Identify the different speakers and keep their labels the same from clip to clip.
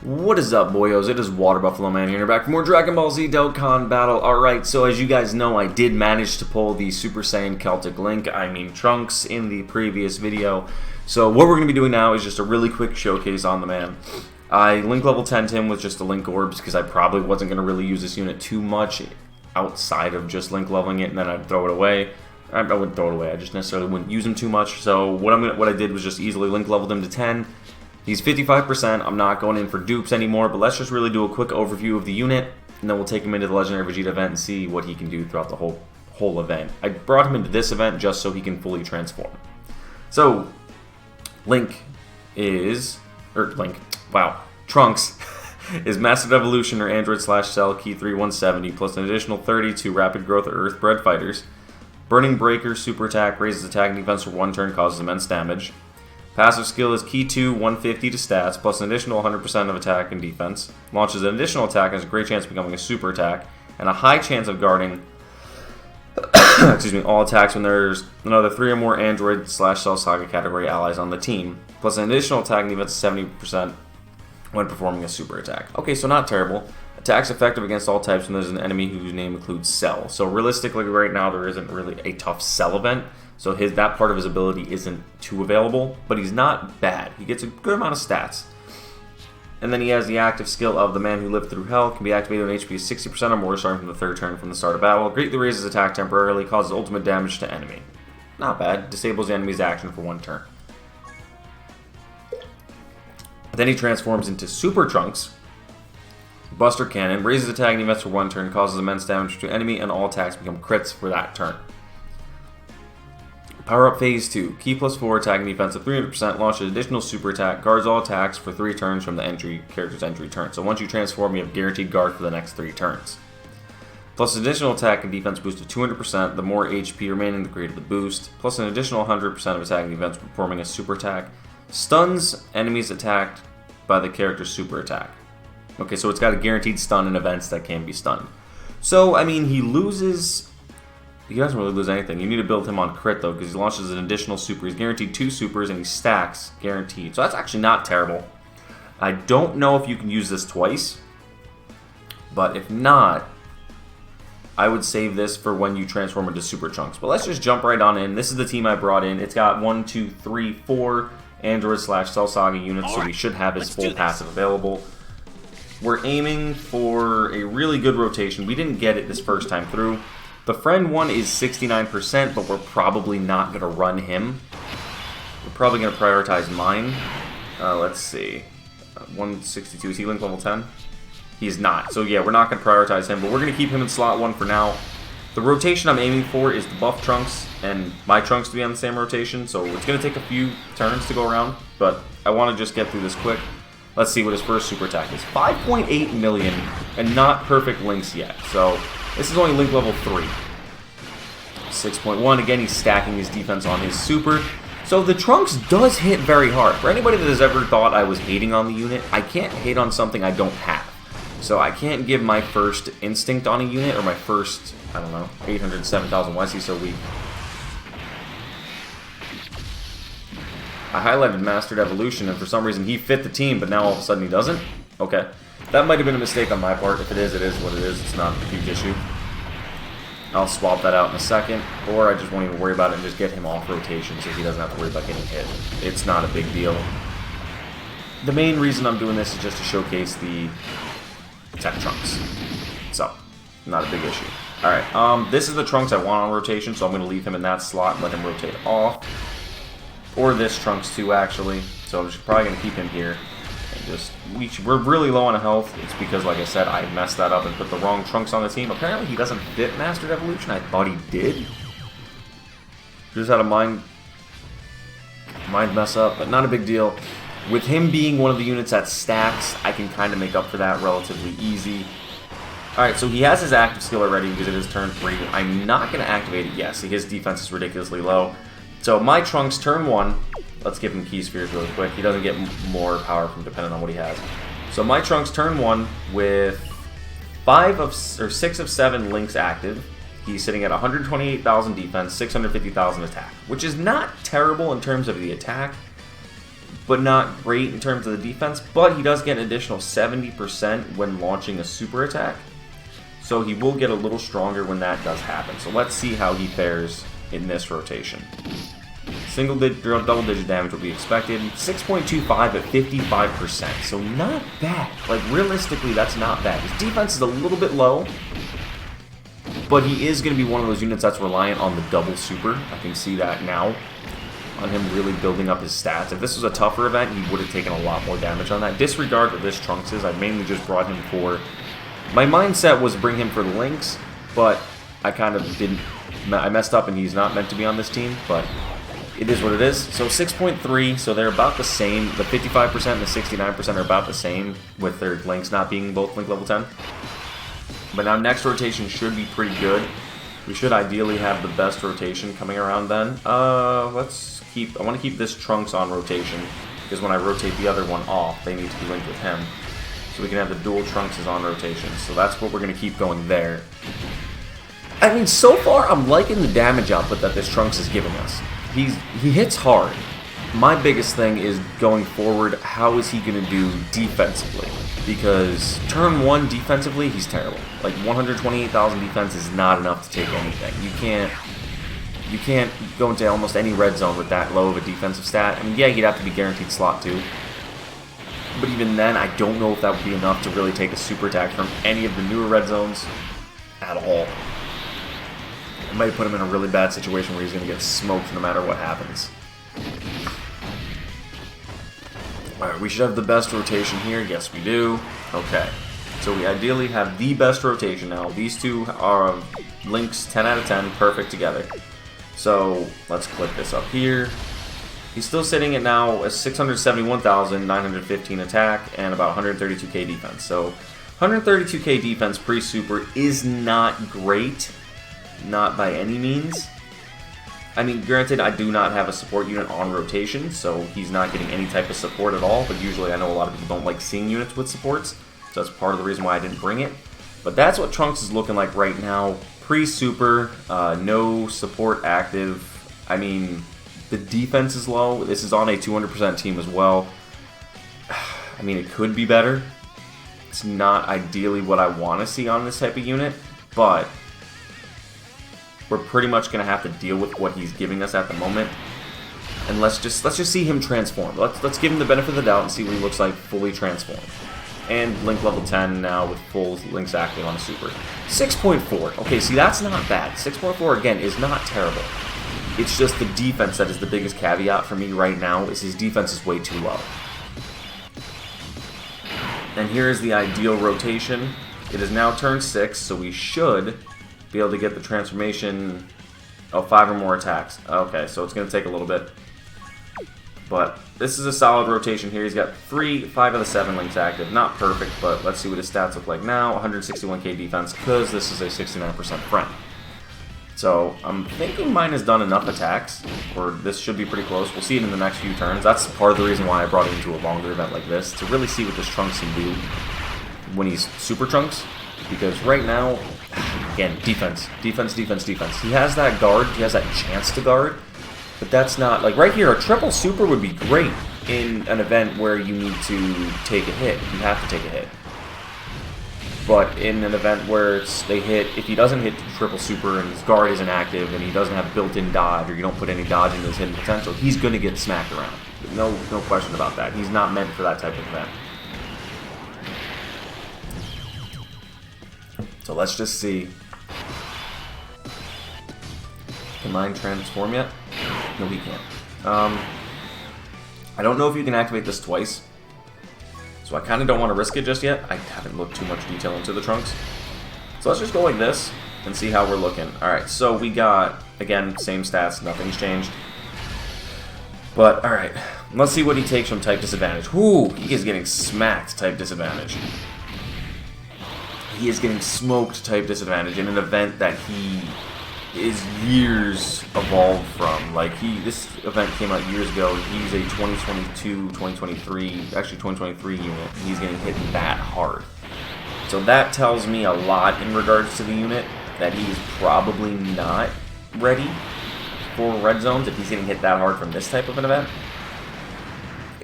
Speaker 1: What is up, boyos? It is Water Buffalo Man here, back for more Dragon Ball Z Dokkan battle. Alright, so as you guys know, I did manage to pull the Super Saiyan Celtic Link, Trunks, in the previous video. So what we're going to be doing now is just a really quick showcase on the man. I link level 10'd him with just the Link Orbs because I probably wasn't going to really use this unit too much outside of just link leveling it and then I'd throw it away. I wouldn't throw it away, I just necessarily wouldn't use him too much. So what I did was just easily link leveled him to 10. He's 55%, I'm not going in for dupes anymore, but let's just really do a quick overview of the unit, and then we'll take him into the Legendary Vegeta event and see what he can do throughout the whole event. I brought him into this event just so he can fully transform. So, Trunks is Mastered Evolution or Android/Cell Key 3170, plus an additional 30 to Rapid Growth or Earthbred Fighters. Burning Breaker Super Attack raises attack and defense for 1 turn, causes immense damage. Passive skill is Key 2, 150 to stats, plus an additional 100% of attack and defense. Launches an additional attack and has a great chance of becoming a super attack, and a high chance of guarding all attacks when there's another 3 or more Android/Cell Saga category allies on the team, plus an additional attack and defense of 70% when performing a super attack. Okay, so not terrible. Attacks effective against all types when there's an enemy whose name includes Cell. So realistically right now there isn't really a tough Cell event. So that part of his ability isn't too available, but he's not bad. He gets a good amount of stats. And then he has the active skill of the Man Who Lived Through Hell. Can be activated when HP is 60% or more starting from the 3rd turn from the start of battle. Greatly raises attack temporarily, causes ultimate damage to enemy. Not bad. Disables the enemy's action for 1 turn. Then he transforms into Super Trunks. Buster Cannon. Raises attack and defense for 1 turn, causes immense damage to enemy, and all attacks become crits for that turn. Power Up Phase 2. Key plus 4, attack and defense of 300%, launches additional super attack, guards all attacks for 3 turns from the character's entry turn. So once you transform, you have guaranteed guard for the next 3 turns. Plus additional attack and defense boost of 200%, the more HP remaining, the greater the boost. Plus an additional 100% of attack and defense performing a super attack. Stuns enemies attacked by the character's super attack. Okay, so it's got a guaranteed stun in events that can be stunned. So, he loses... He doesn't really lose anything. You need to build him on crit, though, because he launches an additional super. He's guaranteed 2 supers, and he stacks guaranteed. So that's actually not terrible. I don't know if you can use this twice, but if not, I would save this for when you transform into Super Trunks. But let's just jump right on in. This is the team I brought in. It's got 4 Android/Cell Saga units, so we should have his full passive available. We're aiming for a really good rotation. We didn't get it this first time through. The friend one is 69%, but we're probably not going to run him. We're probably going to prioritize mine. Let's see. 162, is he link level 10? He's not. So yeah, we're not going to prioritize him, but we're going to keep him in slot 1 for now. The rotation I'm aiming for is the buff Trunks and my Trunks to be on the same rotation, so it's going to take a few turns to go around, but I want to just get through this quick. Let's see what his first super attack is. 5.8 million, and not perfect links yet, so... This is only link level 3. 6.1, again, he's stacking his defense on his super. So the Trunks does hit very hard. For anybody that has ever thought I was hating on the unit, I can't hate on something I don't have. So I can't give my first instinct on a unit, or my first, 807,000. Why is he so weak? I highlighted Mastered Evolution, and for some reason he fit the team, but now all of a sudden he doesn't? Okay. That might have been a mistake on my part. If it is what it is. It's not a huge issue. I'll swap that out in a second, or I just won't even worry about it and just get him off rotation so he doesn't have to worry about getting hit. It's not a big deal. The main reason I'm doing this is just to showcase the tech Trunks. So, not a big issue. Alright, this is the Trunks I want on rotation, so I'm going to leave him in that slot and let him rotate off. Or this Trunks too, actually. So I'm just probably going to keep him here. We're really low on health. It's because, like I said, I messed that up and put the wrong Trunks on the team. Apparently he doesn't fit Mastered Evolution. I thought he did. Just had a mind mess up, but not a big deal. With him being one of the units that stacks, I can kind of make up for that relatively easy. Alright, so he has his active skill already because it is turn 3. I'm not going to activate it yet. See, his defense is ridiculously low. So my Trunks, turn 1... Let's give him Key Spheres really quick. He doesn't get more power from depending on what he has. So my Trunks turn 1 with 6 of 7 links active. He's sitting at 128,000 defense, 650,000 attack, which is not terrible in terms of the attack, but not great in terms of the defense. But he does get an additional 70% when launching a super attack. So he will get a little stronger when that does happen. So let's see how he fares in this rotation. Double-digit damage will be expected. 6.25 at 55%, so not bad. Like, realistically, that's not bad. His defense is a little bit low, but he is going to be one of those units that's reliant on the double super. I can see that now on him really building up his stats. If this was a tougher event, he would have taken a lot more damage on that. Disregard what this Trunks is. I mainly just brought him for... My mindset was bring him for the links, but I kind of didn't... I messed up and he's not meant to be on this team, but... It is what it is. So 6.3, so they're about the same. The 55% and the 69% are about the same with their links not being both link level 10. But now next rotation should be pretty good. We should ideally have the best rotation coming around then. I want to keep this Trunks on rotation, because when I rotate the other one off, they need to be linked with him. So we can have the dual Trunkses on rotation. So that's what we're going to keep going there. I mean, so far I'm liking the damage output that this Trunks is giving us. He hits hard. My biggest thing is going forward, how is he going to do defensively? Because turn 1 defensively, he's terrible. Like 128,000 defense is not enough to take anything. You can't go into almost any red zone with that low of a defensive stat. I mean, yeah, he'd have to be guaranteed slot 2. But even then, I don't know if that would be enough to really take a super attack from any of the newer red zones at all. It might put him in a really bad situation where he's going to get smoked no matter what happens. Alright, we should have the best rotation here. Yes, we do. Okay. So we ideally have the best rotation now. These two are links 10 out of 10, perfect together. So let's click this up here. He's still sitting at now a 671,915 attack and about 132k defense. So 132k defense pre-super is not great. Not by any means. I mean, granted, I do not have a support unit on rotation, so he's not getting any type of support at all, but usually I know a lot of people don't like seeing units with supports, so that's part of the reason why I didn't bring it. But that's what Trunks is looking like right now. Pre-super, no support active. I mean, the defense is low. This is on a 200% team as well. I mean, it could be better. It's not ideally what I want to see on this type of unit, but... we're pretty much going to have to deal with what he's giving us at the moment. And let's just see him transform. Let's give him the benefit of the doubt and see what he looks like fully transformed. And link level 10 now with full links active on a super. 6.4. Okay, see, that's not bad. 6.4, again, is not terrible. It's just the defense that is the biggest caveat for me right now, is his defense is way too low. And here is the ideal rotation. It is now turn 6, so we should... be able to get the transformation of 5 or more attacks. Okay, so it's going to take a little bit. But this is a solid rotation here. He's got 5 of the 7 links active. Not perfect, but let's see what his stats look like now. 161k defense, because this is a 69% friend. So I'm thinking mine has done enough attacks, or this should be pretty close. We'll see it in the next few turns. That's part of the reason why I brought it into a longer event like this, to really see what this Trunks can do when he's Super Trunks. Because right now, again, defense. He has that guard, he has that chance to guard, but that's not, like right here, a triple super would be great in an event where you need to take a hit. You have to take a hit. But in an event where they hit, if he doesn't hit triple super and his guard isn't active and he doesn't have built-in dodge, or you don't put any dodge into his hidden potential, he's going to get smacked around. No question about that. He's not meant for that type of event. So let's just see. Can mine transform yet? No, he can't. I don't know if you can activate this twice. So I kind of don't want to risk it just yet. I haven't looked too much detail into the Trunks. So let's just go like this and see how we're looking. Alright, so we got, again, same stats. Nothing's changed. But, alright. Let's see what he takes from type disadvantage. Ooh, he is getting smacked type disadvantage. He is getting smoked type disadvantage in an event that he is years evolved from. Like, this event came out years ago. He's a 2022, 2023, actually 2023 unit. He's getting hit that hard. So that tells me a lot in regards to the unit, that he's probably not ready for red zones if he's getting hit that hard from this type of an event.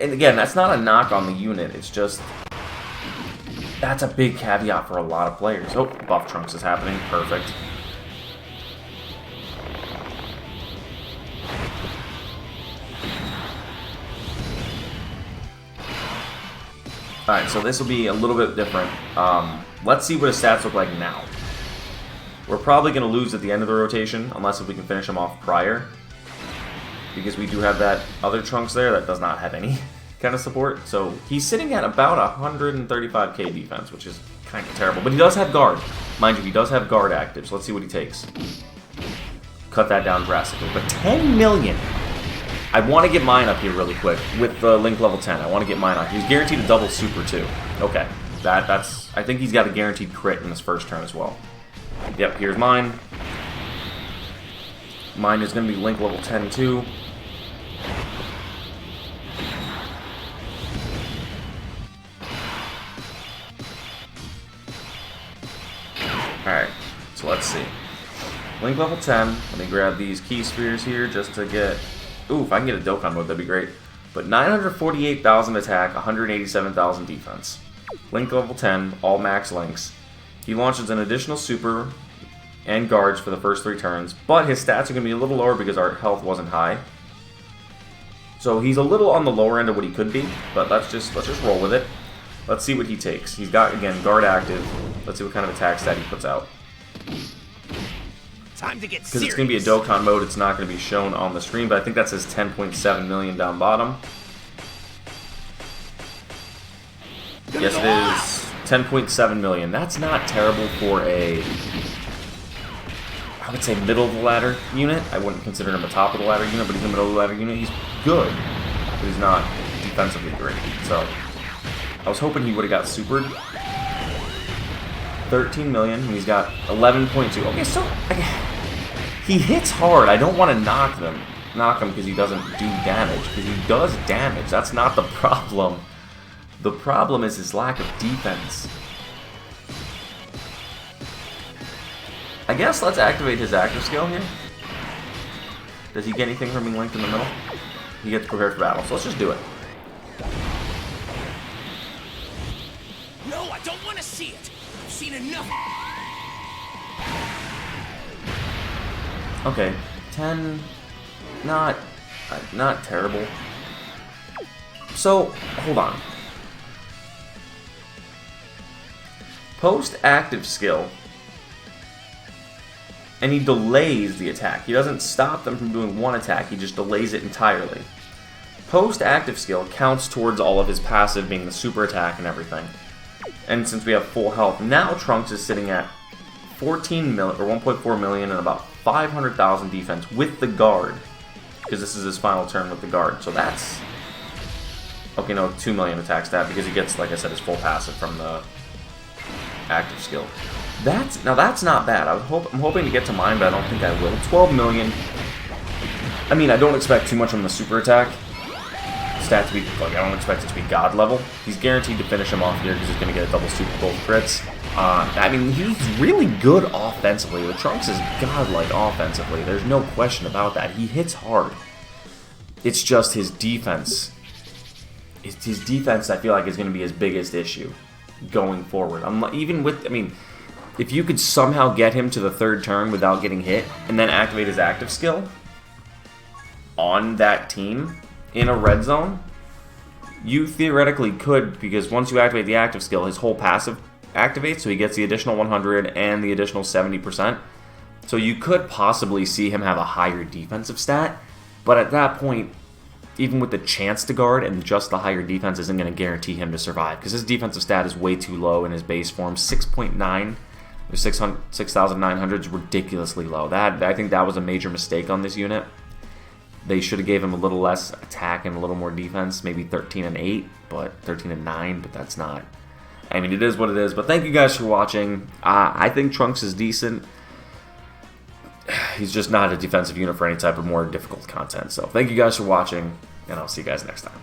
Speaker 1: and again, that's not a knock on the unit. It's just that's a big caveat for a lot of players. Oh, buff Trunks is happening. Perfect. Alright, so this will be a little bit different. Let's see what his stats look like now. We're probably going to lose at the end of the rotation, unless if we can finish him off prior. Because we do have that other Trunks there that does not have any kind of support. So he's sitting at about 135k defense, which is kind of terrible. But he does have guard. Mind you, he does have guard active, so let's see what he takes. Cut that down drastically. But 10 million! I want to get mine up here really quick with the Link level 10. I want to get mine up. He's guaranteed a double super too. Okay, that's. I think he's got a guaranteed crit in his first turn as well. Yep, here's mine. Mine is going to be Link level 10 too. Alright, so let's see. Link level 10. Let me grab these key spheres here just to get... Ooh, if I can get a Dokkan mode, that'd be great. But 948,000 attack, 187,000 defense. Link level 10, all max links. He launches an additional super and guards for the first 3 turns, but his stats are going to be a little lower because our health wasn't high. So he's a little on the lower end of what he could be, but let's just roll with it. Let's see what he takes. He's got, again, guard active. Let's see what kind of attack stat he puts out. Because it's going to be a Dokkan mode, it's not going to be shown on the screen, but I think that says 10.7 million down bottom. Yes, it is 10.7 million. That's not terrible for a, I would say, middle of the ladder unit. I wouldn't consider him a top of the ladder unit, but he's a middle of the ladder unit. He's good, but he's not defensively great. So I was hoping he would have got supered. 13 million, and he's got 11.2. Okay, so he hits hard. I don't want to knock him because he doesn't do damage, because he does damage. That's not the problem. The problem is his lack of defense. I guess let's activate his active skill here. Does he get anything from being linked in the middle? He gets prepared for battle, so let's just do it.
Speaker 2: No, I don't want to see it. I've seen enough.
Speaker 1: Okay, 10, not terrible. So, hold on. Post active skill, and he delays the attack. He doesn't stop them from doing one attack, he just delays it entirely. Post active skill counts towards all of his passive, being the super attack and everything. And since we have full health, now Trunks is sitting at 14 million, or 1.4 million, and about 500,000 defense with the guard, because this is his final turn with the guard. So that's okay. No, 2 million attack stat because he gets, like I said, his full passive from the active skill. That's not bad. I'm hoping to get to mine, but I don't think I will. 12 million. I mean, I don't expect too much from the super attack stat to be like, I don't expect it to be god level. He's guaranteed to finish him off here because he's going to get a double super both crits. I mean, he's really good offensively. The Trunks is godlike offensively. There's no question about that. He hits hard. It's just his defense. It's his defense, I feel like, is going to be his biggest issue going forward. Even with, I mean, if you could somehow get him to the 3rd turn without getting hit, and then activate his active skill on that team in a red zone, you theoretically could, because once you activate the active skill, his whole passive activates, so he gets the additional 100 and the additional 70%. So you could possibly see him have a higher defensive stat, but at that point, even with the chance to guard and just the higher defense isn't going to guarantee him to survive, because his defensive stat is way too low in his base form. 6.9 or 6,900 is ridiculously low. I think that was a major mistake on this unit. They should have gave him a little less attack and a little more defense, maybe 13 and 8, but 13 and 9, but that's not. I mean, it is what it is. But thank you guys for watching. I think Trunks is decent. He's just not a defensive unit for any type of more difficult content. So thank you guys for watching, and I'll see you guys next time.